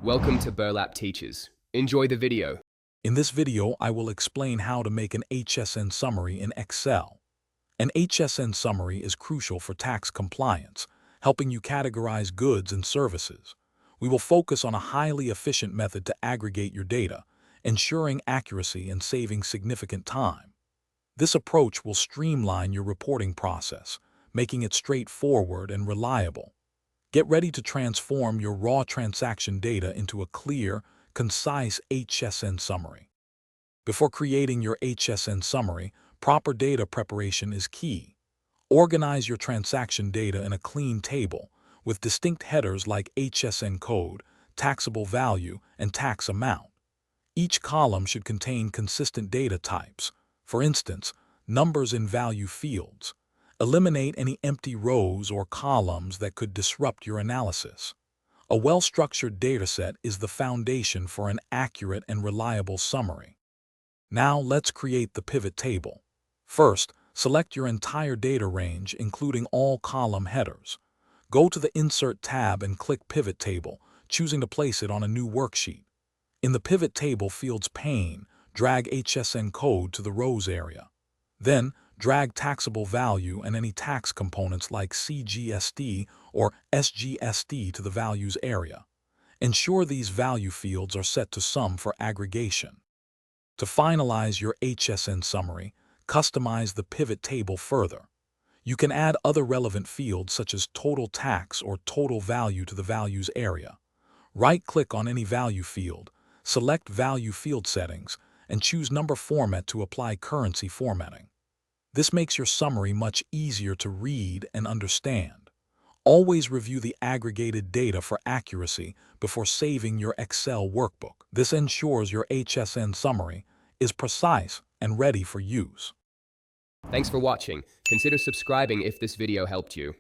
Welcome to Burlap Teachers. Enjoy the video. In this video, I will explain how to make an HSN summary in Excel. An HSN summary is crucial for tax compliance, helping you categorize goods and services. We will focus on a highly efficient method to aggregate your data, ensuring accuracy and saving significant time. This approach will streamline your reporting process, making it straightforward and reliable. Get ready to transform your raw transaction data into a clear, concise HSN summary. Before creating your HSN summary, proper data preparation is key. Organize your transaction data in a clean table with distinct headers like HSN code, taxable value, and tax amount. Each column should contain consistent data types, for instance, numbers in value fields. Eliminate any empty rows or columns that could disrupt your analysis. A well-structured dataset is the foundation for an accurate and reliable summary. Now let's create the pivot table. First, select your entire data range, including all column headers. Go to the Insert tab and click Pivot Table, choosing to place it on a new worksheet. In the Pivot Table Fields pane, drag HSN code to the rows area. Then, drag taxable value and any tax components like CGST or SGST to the values area. Ensure these value fields are set to sum for aggregation. To finalize your HSN summary, customize the pivot table further. You can add other relevant fields such as total tax or total value to the values area. Right-click on any value field, select Value Field Settings, and choose Number Format to apply currency formatting. This makes your summary much easier to read and understand. Always review the aggregated data for accuracy before saving your Excel workbook. This ensures your HSN summary is precise and ready for use. Thanks for watching. Consider subscribing if this video helped you.